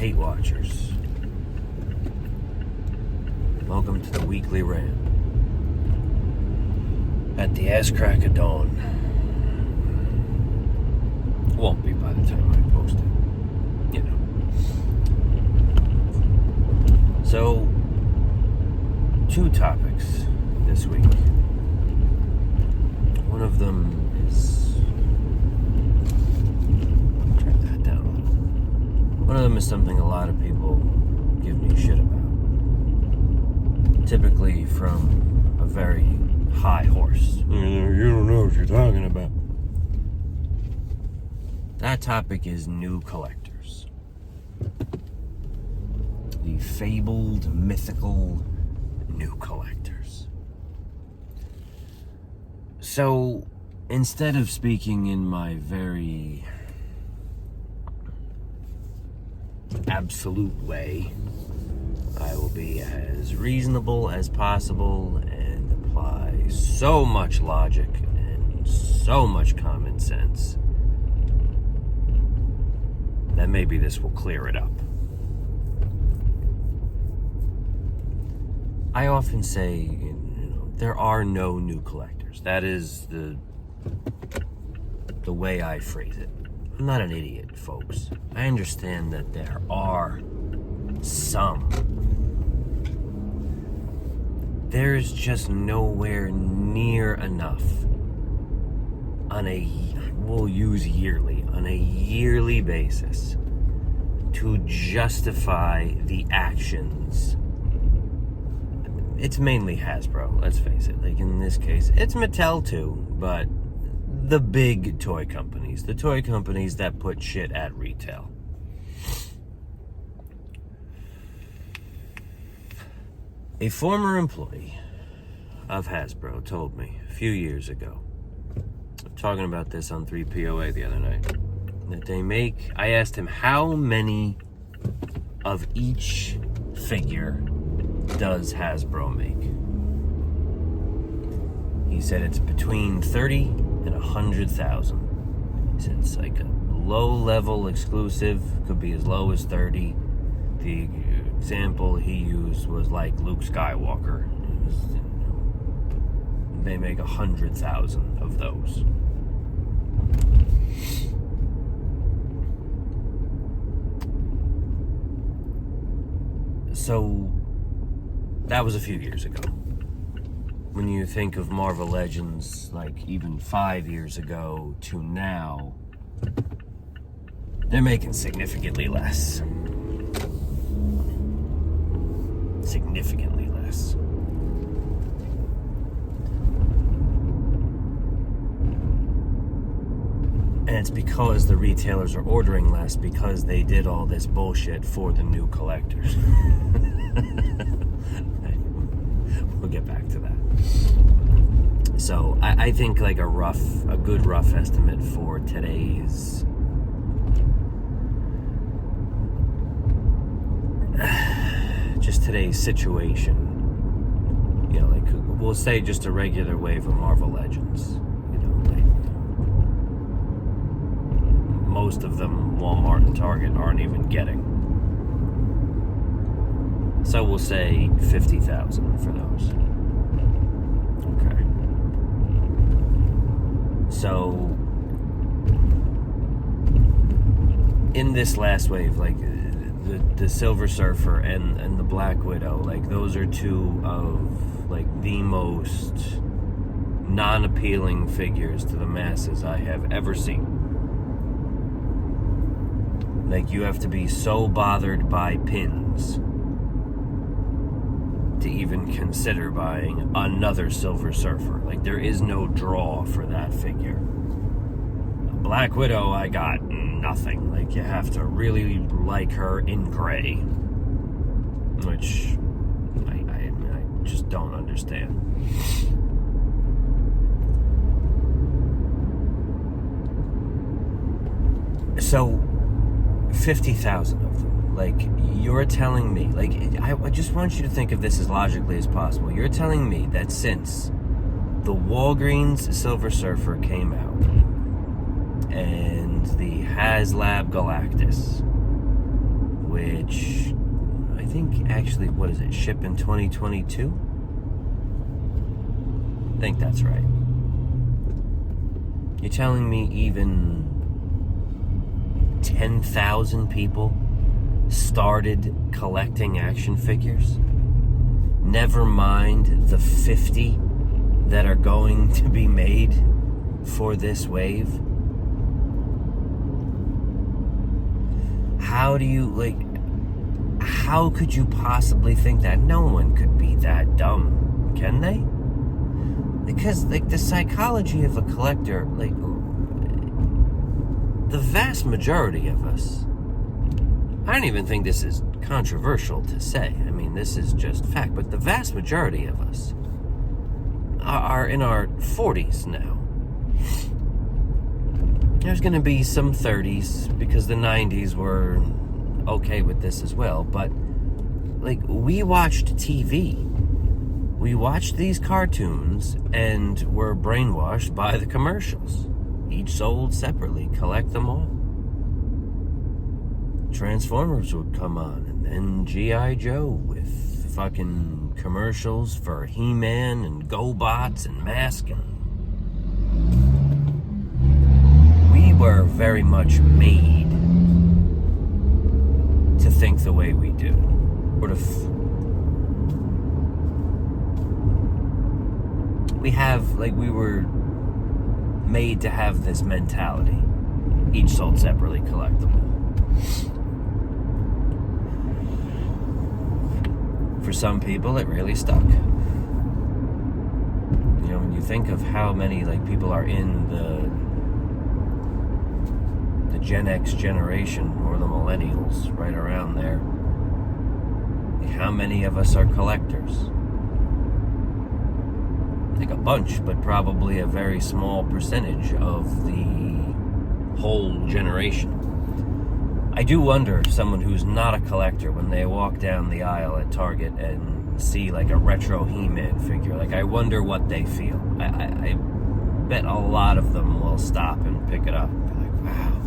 Hate Watchers. Welcome to the weekly rant. At the ass crack of dawn. Won't be by the time I post it. You know. So, 2 topics this week. One of them is... turn that down a little. One of them is something a lot of people give me shit about. Typically from a very high horse. You don't know what you're talking about. That topic is new collectors. The fabled, mythical new collectors. So, instead of speaking in my very absolute way, I will be as reasonable as possible and apply so much logic and so much common sense that maybe this will clear it up. I often say, there are no new collectors. That is the way I phrase it. I'm not an idiot, folks. I understand that there are some. There's just nowhere near enough we'll use yearly, on a yearly basis to justify the actions. It's mainly Hasbro, let's face it. Like in this case, it's Mattel too, but the big toy companies, the toy companies that put shit at retail. A former employee of Hasbro told me a few years ago, talking about this on 3POA the other night, that they make, I asked him, how many of each figure does Hasbro make? He said it's between 30 and 100,000. He said it's like a low-level exclusive, could be as low as 30. The example he used was like Luke Skywalker. They make 100,000 of those. So, that was a few years ago. When you think of Marvel Legends, like even 5 years ago to now, they're making significantly less. Significantly less. And it's because the retailers are ordering less because they did all this bullshit for the new collectors. We'll get back to that. So I think like a good rough estimate for today's situation, you know, like we'll say just a regular wave of Marvel Legends, you know, like most of them Walmart and Target aren't even getting. So we'll say 50,000 for those. Okay. So in this last wave, like the Silver Surfer and the Black Widow, like those are 2 of like the most non-appealing figures to the masses I have ever seen. Like you have to be so bothered by pins to even consider buying another Silver Surfer. Like there is no draw for that figure. Black Widow, I got nothing. Like you have to really like her in gray, which I just don't understand. So 50,000 of them. Like, you're telling me, like, I just want you to think of this as logically as possible. You're telling me that since the Walgreens Silver Surfer came out and the HasLab Galactus, which I think actually, what is it, ship in 2022? I think that's right. You're telling me even 10,000 people started collecting action figures? Never mind the 50 that are going to be made for this wave? How do you, how could you possibly think that? No one could be that dumb, can they? Because, the psychology of a collector, the vast majority of us, I don't even think this is controversial to say. I mean, this is just fact, but the vast majority of us are in our 40s now. There's going to be some 30s because the 90s were okay with this as well, but we watched TV. We watched these cartoons and were brainwashed by the commercials. Each sold separately, collect them all. Transformers would come on, and then G.I. Joe with fucking commercials for He-Man and GoBots and Mask. And we were very much made to think the way we do. We were made to have this mentality. Each sold separately, collect them all. For some people, it really stuck. When you think of how many people are in the Gen X generation or the millennials, right around there, how many of us are collectors? A bunch, but probably a very small percentage of the whole generation. I do wonder if someone who's not a collector, when they walk down the aisle at Target and see a retro He-Man figure, I wonder what they feel. I bet a lot of them will stop and pick it up and be like, wow,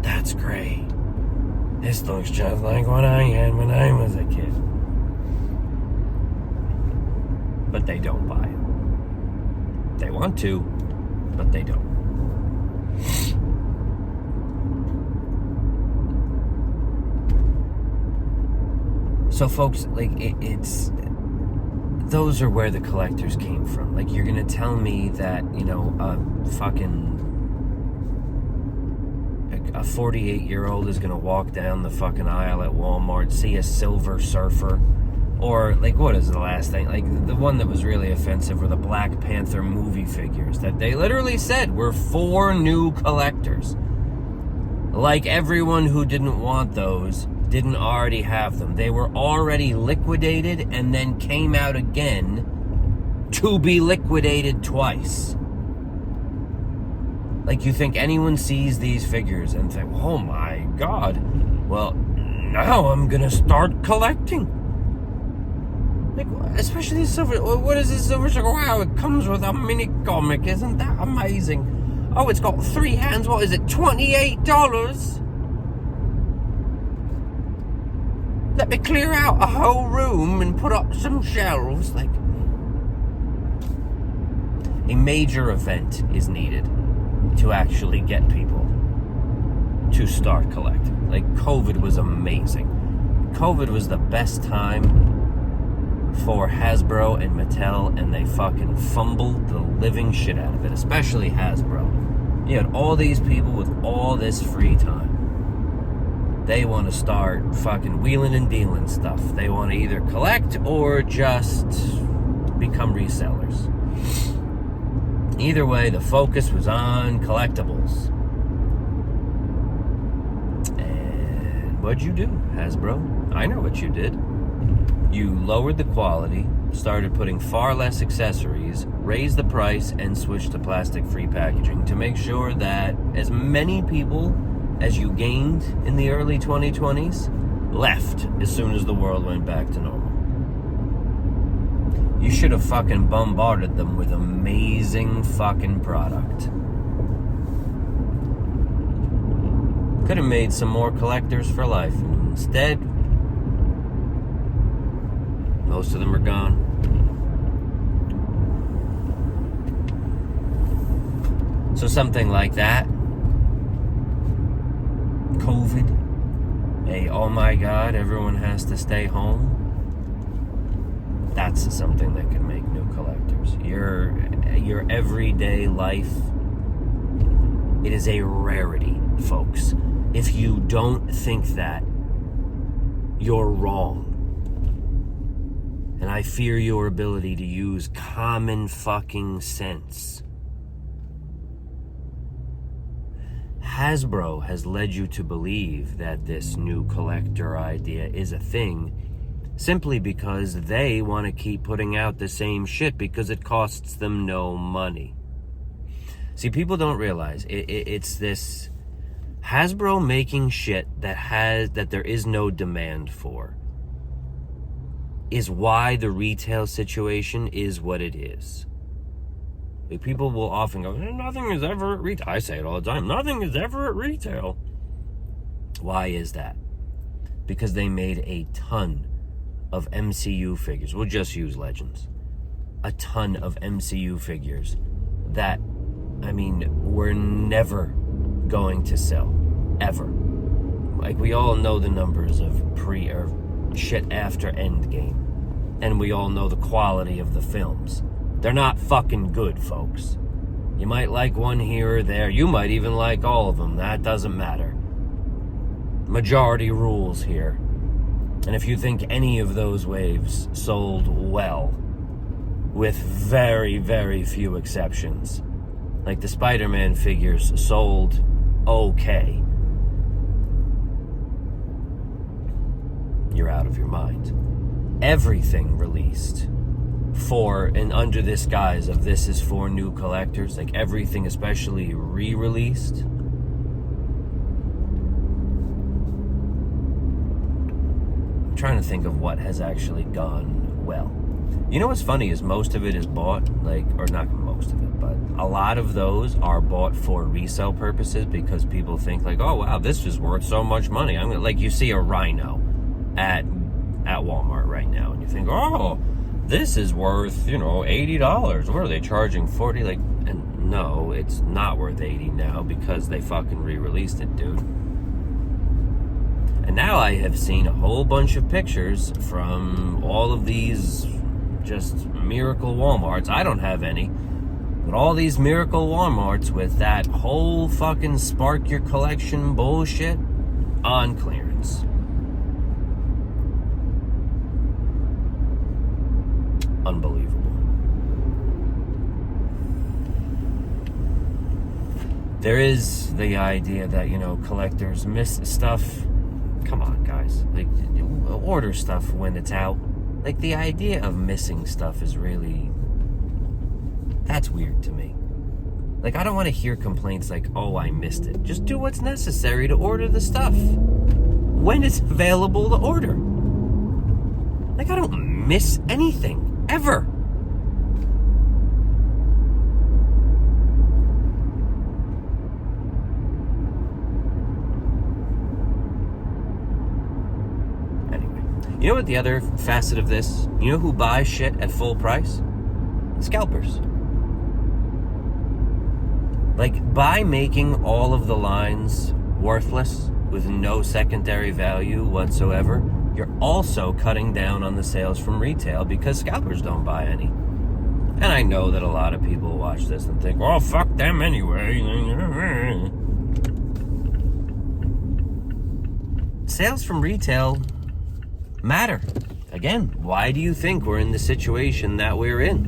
that's great. This looks just like what I had when I was a kid. But they don't buy it. They want to, but they don't. So folks, it's those are where the collectors came from. You're gonna tell me that, a 48-year-old is gonna walk down the fucking aisle at Walmart, see a Silver Surfer, or what is the last thing? The one that was really offensive were the Black Panther movie figures that they literally said were for new collectors. Everyone who didn't want those didn't already have them. They were already liquidated and then came out again to be liquidated twice. You think anyone sees these figures and think, oh my god, well, now I'm gonna start collecting. Especially the Silver... What is this Silver Surfer? Wow, it comes with a mini comic. Isn't that amazing? Oh, it's got 3 hands. What is it? $28? Let me clear out a whole room and put up some shelves. A major event is needed to actually get people to start collecting. COVID was amazing. COVID was the best time for Hasbro and Mattel, and they fucking fumbled the living shit out of it, especially Hasbro. You had all these people with all this free time. They want to start fucking wheeling and dealing stuff. They want to either collect or just become resellers. Either way, the focus was on collectibles. And what'd you do, Hasbro? I know what you did. You lowered the quality, started putting far less accessories, raised the price, and switched to plastic-free packaging to make sure that as many people as you gained in the early 2020s left as soon as the world went back to normal. You should have fucking bombarded them with amazing fucking product. Could have made some more collectors for life and Instead, most of them are gone. So something like that, COVID, oh my God, everyone has to stay home. That's something that can make new collectors. Your everyday life, it is a rarity, folks. If you don't think that, you're wrong. And I fear your ability to use common fucking sense. Hasbro has led you to believe that this new collector idea is a thing simply because they want to keep putting out the same shit because it costs them no money. See, people don't realize it's this Hasbro making shit that there is no demand for is why the retail situation is what it is. People will often go, nothing is ever at retail. I say it all the time, nothing is ever at retail. Why is that? Because they made a ton of MCU figures. We'll just use Legends. A ton of MCU figures that, we're never going to sell. Ever. Like, we all know the numbers of shit after Endgame. And we all know the quality of the films. They're not fucking good, folks. You might like one here or there. You might even like all of them. That doesn't matter. Majority rules here. And if you think any of those waves sold well, with very, very few exceptions, like the Spider-Man figures sold okay, you're out of your mind. Everything released for and under this guise of this is for new collectors, like everything, especially re-released, I'm trying to think of what has actually gone well. You know what's funny is most of it is bought, or not most of it, but a lot of those are bought for resale purposes because people think oh wow, this is worth so much money. You see a rhino at Walmart right now, and you think, oh, this is worth, $80. What are they charging, $40? And no, it's not worth $80 now because they fucking re-released it, dude. And now I have seen a whole bunch of pictures from all of these just miracle Walmarts. I don't have any, but all these miracle Walmarts with that whole fucking spark your collection bullshit on clearance. Unbelievable. There is the idea that, collectors miss stuff. Come on, guys. Order stuff when it's out. The idea of missing stuff is really... that's weird to me. I don't want to hear complaints oh, I missed it. Just do what's necessary to order the stuff when it's available to order. I don't miss anything. Ever. Anyway, you know what the other facet of this? You know who buys shit at full price? Scalpers. By making all of the lines worthless with no secondary value whatsoever, you're also cutting down on the sales from retail because scalpers don't buy any. And I know that a lot of people watch this and think, well, fuck them anyway. Sales from retail matter. Again, why do you think we're in the situation that we're in?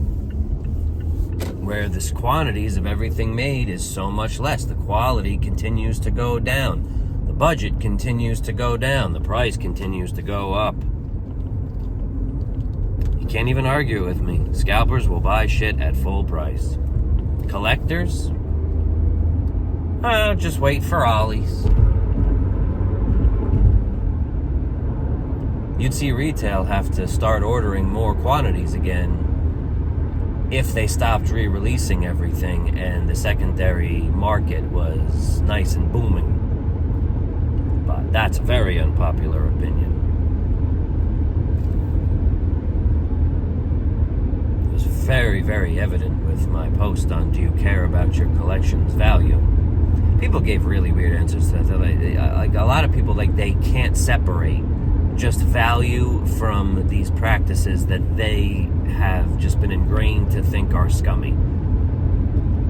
Where the quantities of everything made is so much less. The quality continues to go down. The budget continues to go down. The price continues to go up. You can't even argue with me. Scalpers will buy shit at full price. Collectors? Just wait for Ollie's. You'd see retail have to start ordering more quantities again if they stopped re-releasing everything and the secondary market was nice and booming. But That's a very unpopular opinion. It was very, very evident with my post on do you care about your collection's value? People gave really weird answers to that. Like a lot of people, like, they can't separate just value from these practices that they have just been ingrained to think are scummy.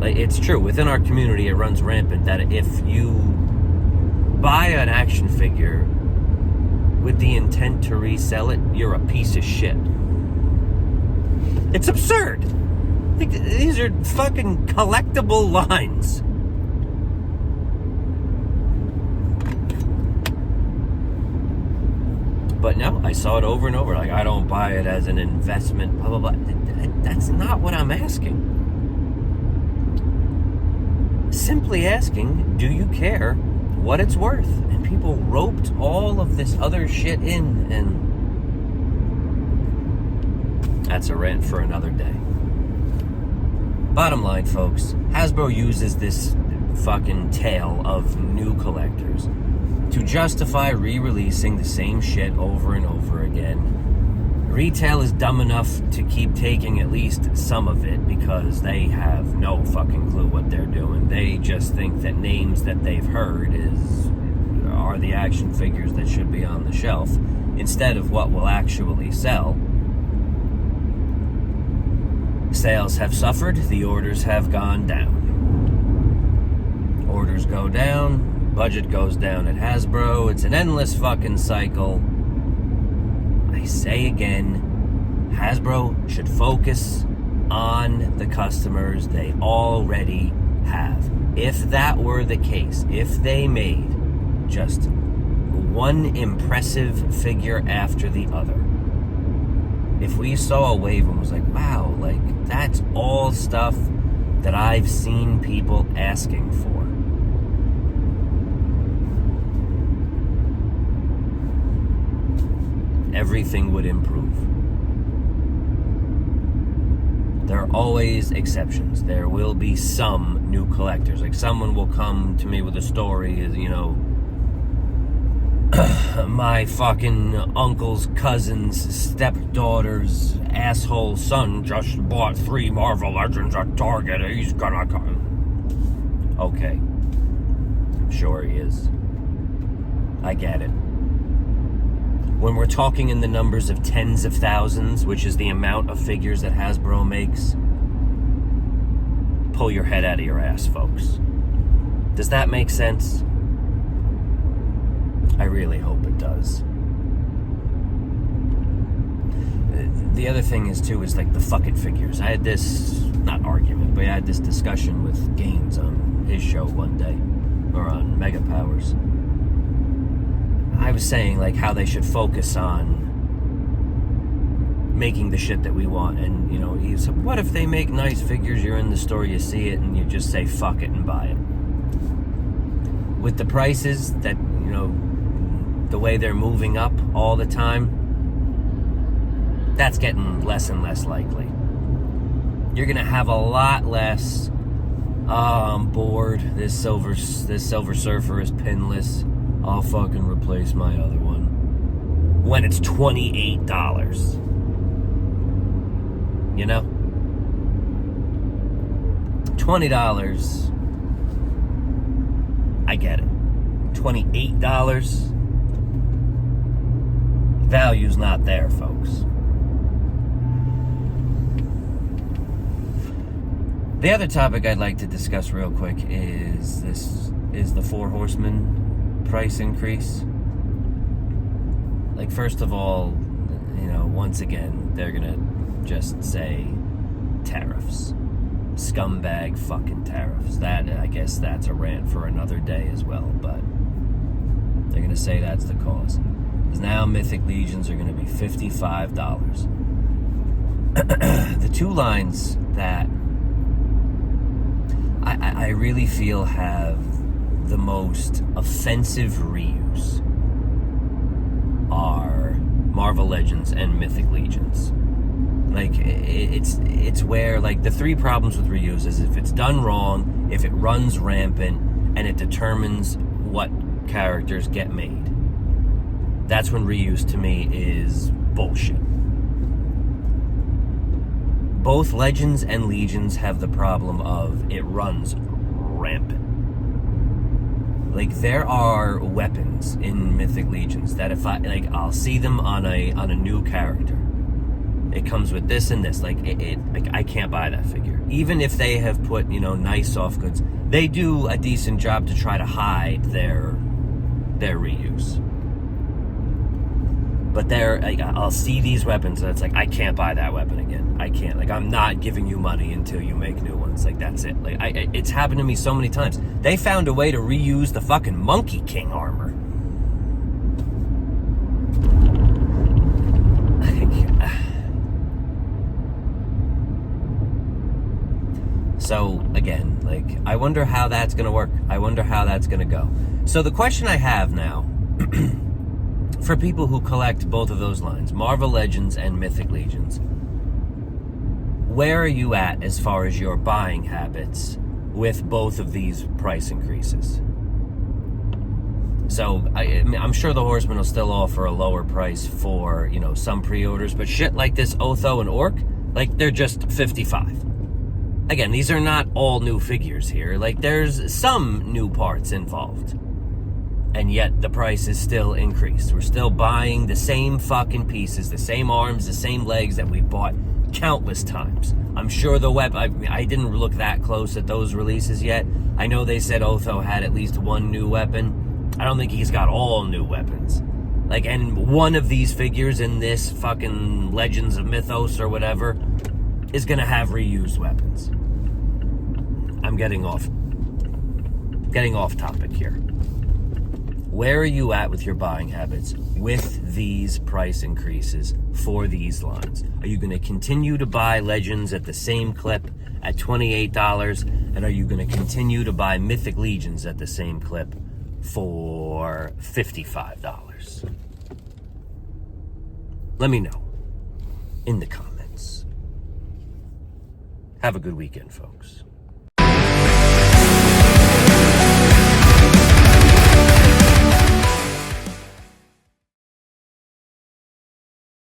Like, it's true, within our community it runs rampant that if you buy an action figure with the intent to resell it, you're a piece of shit. It's absurd. Like, these are fucking collectible lines. But no, I saw it over and over. Like, I don't buy it as an investment, blah, blah, blah. That's not what I'm asking. Simply asking, do you care what it's worth? And people roped all of this other shit in, and that's a rant for another day. Bottom line, folks, Hasbro uses this fucking tale of new collectors to justify re-releasing the same shit over and over again. Retail is dumb enough to keep taking at least some of it because they have no fucking clue what they're doing. They just think that names that they've heard are the action figures that should be on the shelf instead of what will actually sell. Sales have suffered, the orders have gone down. Orders go down, budget goes down at Hasbro. It's an endless fucking cycle. I say again, Hasbro should focus on the customers they already have. If that were the case, if they made just one impressive figure after the other, if we saw a wave and was like, wow, like, that's all stuff that I've seen people asking for, everything would improve. There are always exceptions. There will be some new collectors. Like, someone will come to me with a story, you know, my fucking uncle's cousin's stepdaughter's asshole son just bought 3 Marvel Legends at Target. He's gonna come. Okay. Sure he is. I get it. When we're talking in the numbers of tens of thousands, which is the amount of figures that Hasbro makes, pull your head out of your ass, folks. Does that make sense? I really hope it does. The other thing is, too, is like the fuck it figures. I had this, not argument, but I had this discussion with Gaines on his show one day, or on Mega Powers. I was saying, like, how they should focus on making the shit that we want. And, you know, he said, what if they make nice figures, you're in the store, you see it, and you just say fuck it and buy it? With the prices that, you know, the way they're moving up all the time, that's getting less and less likely. You're gonna have a lot less, oh, I'm bored, this Silver Surfer is pinless, I'll fucking replace my other one, when it's $28. You know? $20, I get it. $28, value's not there, folks. The other topic I'd like to discuss real quick is the 4 Horsemen price increase. Like, first of all, you know, once again, they're gonna just say tariffs. Scumbag fucking tariffs. That, I guess that's a rant for another day as well, but they're gonna say that's the cause. Because now Mythic Legions are gonna be $55. The 2 lines that I really feel have the most offensive reuse are Marvel Legends and Mythic Legions. Like, it's where, like, the 3 problems with reuse is if it's done wrong, if it runs rampant, and it determines what characters get made. That's when reuse to me is bullshit. Both Legends and Legions have the problem of it runs rampant. Like, there are weapons in Mythic Legions that if I'll see them on a new character. It comes with this and this. Like I can't buy that figure. Even if they have put, nice soft goods, they do a decent job to try to hide their reuse. But I'll see these weapons and it's like, I can't buy that weapon again. I can't. Like, I'm not giving you money until you make new ones. Like, that's it. Like, it's happened to me so many times. They found a way to reuse the fucking Monkey King armor. So, again, like, I wonder how that's going to work. I wonder how that's going to go. So the question I have now, for people who collect both of those lines, Marvel Legends and Mythic Legions, where are you at as far as your buying habits with both of these price increases? So, I'm sure the Horsemen will still offer a lower price for, some pre-orders, but shit like this Otho and Orc, like, they're just $55. Again, these are not all new figures here. Like, there's some new parts involved. And yet, the price is still increased. We're still buying the same fucking pieces, the same arms, the same legs that we bought countless times. I'm sure the I didn't look that close at those releases yet. I know they said Otho had at least one new weapon. I don't think he's got all new weapons. Like, and one of these figures in this fucking Legends of Mythos or whatever is going to have reused weapons. I'm getting off topic here. Where are you at with your buying habits with these price increases for these lines? Are you going to continue to buy Legends at the same clip at $28? And are you going to continue to buy Mythic Legions at the same clip for $55? Let me know in the comments. Have a good weekend, folks.